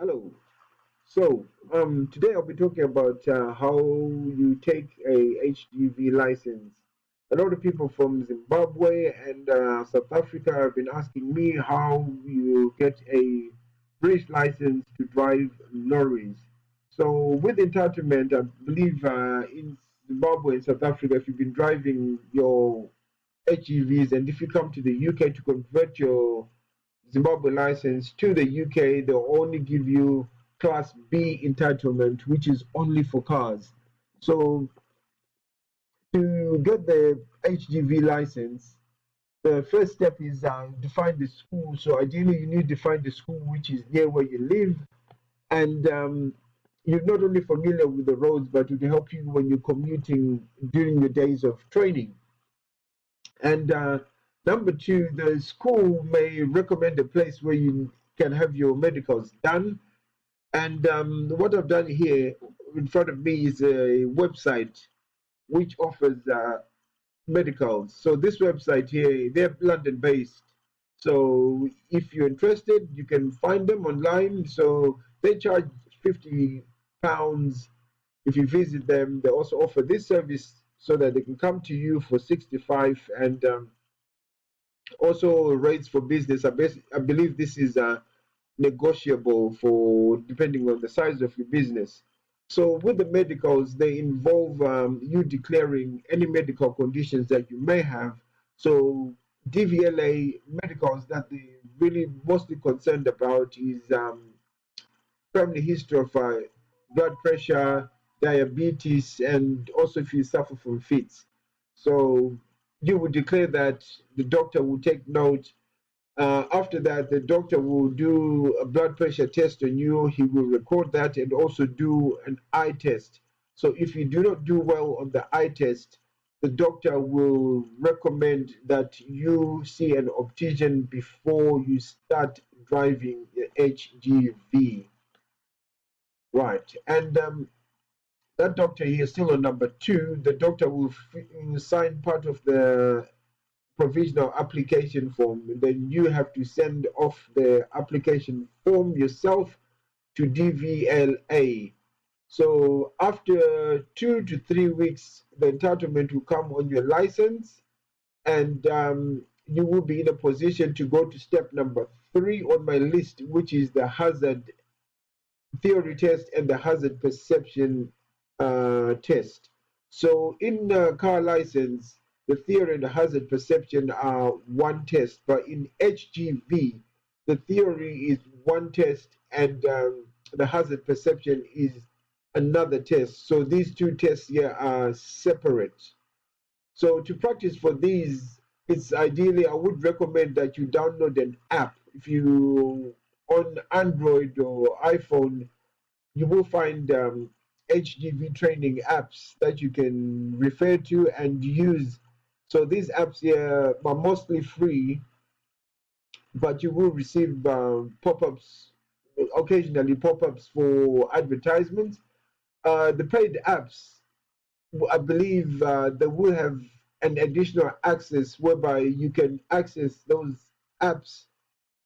Hello. Today I'll be talking about how you take a HGV license. A lot of people from Zimbabwe and South Africa have been asking me how you get a British license to drive lorries. So, with entitlement, I believe in Zimbabwe and South Africa, if you've been driving your HGVs and if you come to the UK to convert your Zimbabwe license to the UK, they'll only give you Class B entitlement, which is only for cars. So to get the HGV license, the first step is to find the school. So ideally, you need to find the school which is near where you live, and you're not only familiar with the roads, but it will help you when you're commuting during the days of training. And number two, the school may recommend a place where you can have your medicals done. And what I've done here in front of me is a website which offers medicals. So this website here, they're London based. So if you're interested, you can find them online. So they charge £50 if you visit them. They also offer this service so that they can come to you for 65 and also rates for business. I believe this is negotiable for depending on the size of your business. So with the medicals, they involve you declaring any medical conditions that you may have. So DVLA medicals that they really mostly concerned about is family history of blood pressure, diabetes, and also if you suffer from fits. So you would declare that, the doctor will take note. After that, the doctor will do a blood pressure test on you. He will record that and also do an eye test. So if you do not do well on the eye test, the doctor will recommend that you see an optician before you start driving the HGV. Right. And that doctor here is still on number two. The doctor will sign part of the provisional application form. Then you have to send off the application form yourself to DVLA. So after 2 to 3 weeks, the entitlement will come on your license, and you will be in a position to go to step number three on my list, which is the hazard theory test and the hazard perception test. So in car license, the theory and the hazard perception are one test, but in HGV, the theory is one test and the hazard perception is another test. So these two tests here are separate. So to practice for these, it's ideally I would recommend that you download an app. If you on Android or iPhone, you will find HGV training apps that you can refer to and use. So these apps here are mostly free, but you will receive pop-ups, occasionally pop-ups for advertisements. The paid apps, I believe, they will have an additional access whereby you can access those apps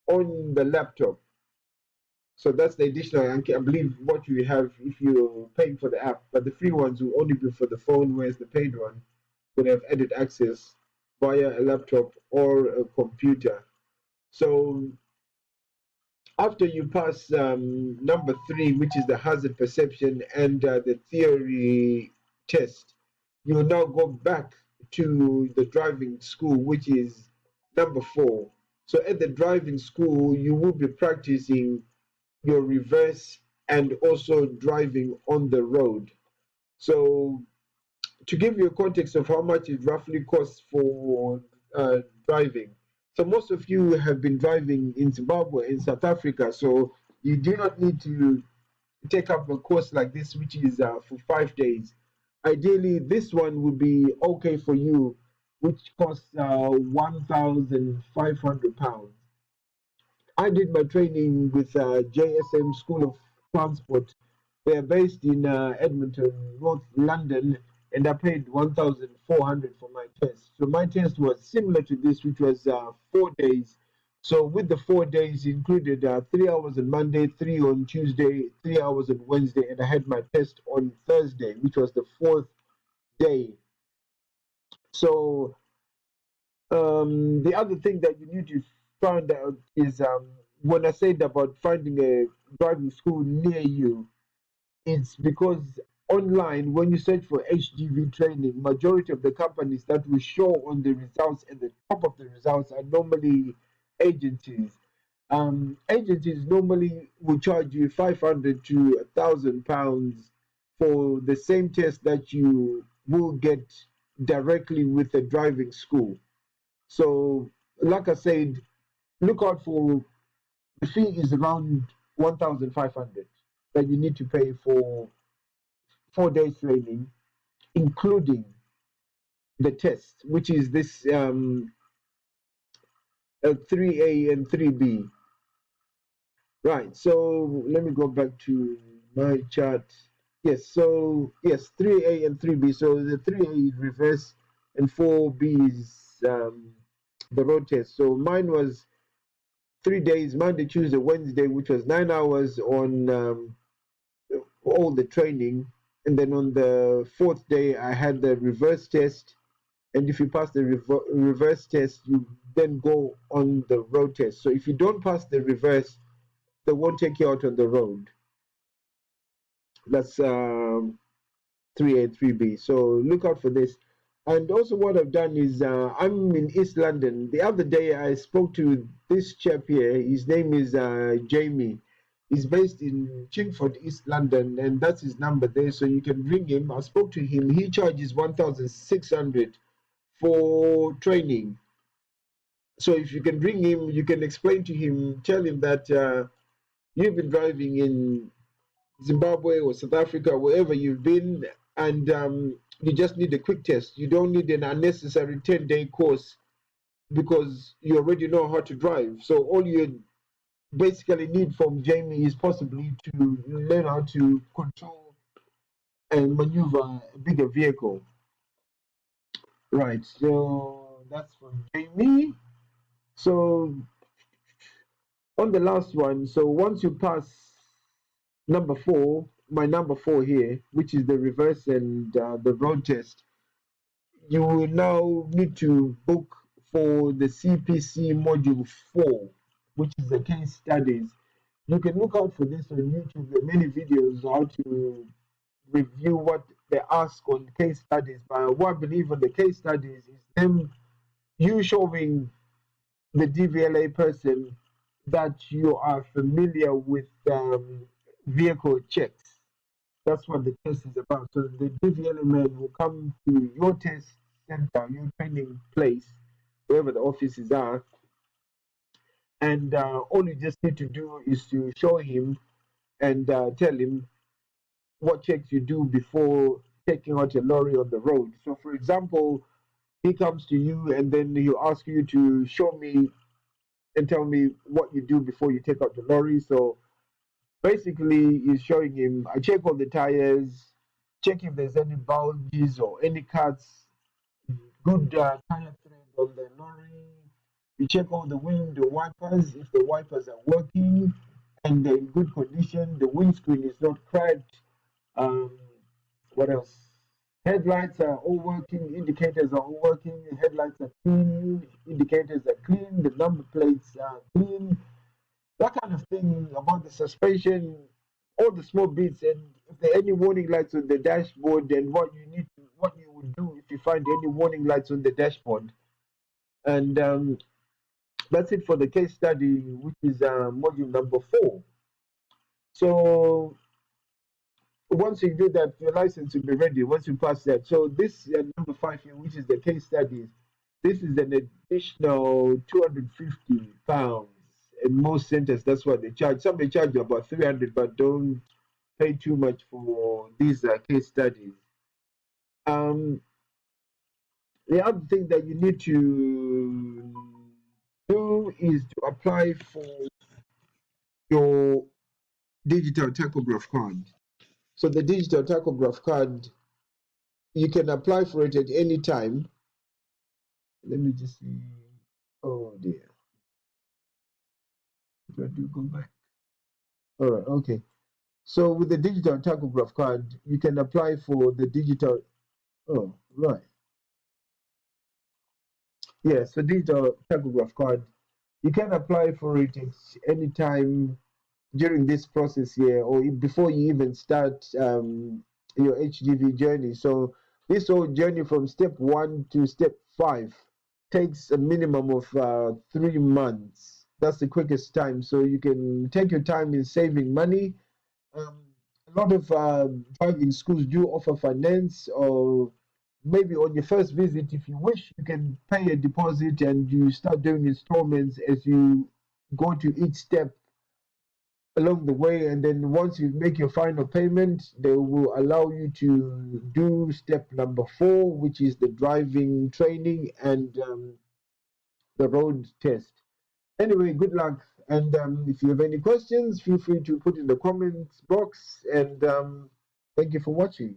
on the laptop. So that's the additional, I believe, what you have if you're paying for the app. But the free ones will only be for the phone, whereas the paid one would have added access via a laptop or a computer. So after you pass number three, which is the hazard perception and the theory test, you will now go back to the driving school, which is number four. So at the driving school, you will be practicing your reverse and also driving on the road. So to give you a context of how much it roughly costs for driving. So most of you have been driving in Zimbabwe in South Africa, so you do not need to take up a course like this, which is for 5 days. Ideally, this one would be okay for you, which costs £1,500. I did my training with JSM School of Transport. They are based in Edmonton, North London, and I paid 1,400 for my test. So my test was similar to this, which was 4 days. So with the 4 days included 3 hours on Monday, three on Tuesday, 3 hours on Wednesday, and I had my test on Thursday, which was the fourth day. So the other thing that you need to find out is when I said about finding a driving school near you, it's because online, when you search for HGV training, majority of the companies that will show on the results at the top of the results are normally agencies. Agencies normally will charge you 500 to £1,000 for the same test that you will get directly with a driving school. So, like I said, look out for the fee is around 1,500 that you need to pay for 4 days training, including the test, which is this 3A and 3B. Right, so let me go back to my chart. Yes, so yes, 3A and 3B. So the 3A is reverse and 4B is the road test. So mine was 3 days, Monday, Tuesday, Wednesday, which was 9 hours on all the training. And then on the fourth day, I had the reverse test. And if you pass the reverse test, you then go on the road test. So if you don't pass the reverse, they won't take you out on the road. That's 3A, 3B. So look out for this. And also, what I've done is I'm in East London. The other day, I spoke to this chap here. His name is Jamie. He's based in Chingford, East London, and that's his number there. So you can ring him. I spoke to him. He charges 1,600 for training. So if you can ring him, you can explain to him, tell him that you've been driving in Zimbabwe or South Africa, wherever you've been, and you just need a quick test. You don't need an unnecessary 10-day course because you already know how to drive. So all you basically need from Jamie is possibly to learn how to control and maneuver a bigger vehicle. Right, so that's from Jamie. So on the last one, so once you pass number four, my number four here, which is the reverse and the road test, you will now need to book for the CPC module 4, which is the case studies. You can look out for this on YouTube. There are many videos how to review what they ask on case studies. But what I believe on the case studies is them you showing the DVLA person that you are familiar with vehicle checks. That's what the test is about. So the DVLA man will come to your test center, your training place, wherever the offices are, and all you just need to do is to show him and tell him what checks you do before taking out a lorry on the road. So, for example, he comes to you and then he'll ask you to show me and tell me what you do before you take out the lorry. So basically, he's showing him, I check all the tires, check if there's any bulges or any cuts, good tire tread on the lorry. You check all the window wipers, if the wipers are working and they're in good condition, the windscreen is not cracked. Um, what else? Headlights are all working, indicators are all working, headlights are clean, indicators are clean, the number plates are clean, that kind of thing about the suspension, all the small bits, and if there are any warning lights on the dashboard, and what you would do if you find any warning lights on the dashboard. And that's it for the case study, which is module number 4. So once you do that, your license will be ready once you pass that. So this number 5 here, which is the case studies, this is an additional £250. In most centers, that's what they charge. Some may charge you about 300, but don't pay too much for these case studies. Um, the other thing that you need to do is to apply for your digital tachograph card. So the digital tachograph card, you can apply for it at any time. Let me just see. Oh dear. Do I do go back? All right, okay. So with the digital tachograph card, you can apply for the digital. Oh, right. Yes, the digital tachograph card. You can apply for it at any time during this process here, or before you even start your HGV journey. So this whole journey from step 1 to step 5 takes a minimum of 3 months. That's the quickest time. So you can take your time in saving money. um, a lot of driving schools do offer finance, or maybe on your first visit, if you wish, you can pay a deposit and you start doing installments as you go to each step along the way. And then once you make your final payment, they will allow you to do step number 4, which is the driving training and the road test. Anyway, good luck. And if you have any questions, feel free to put in the comments box. And thank you for watching.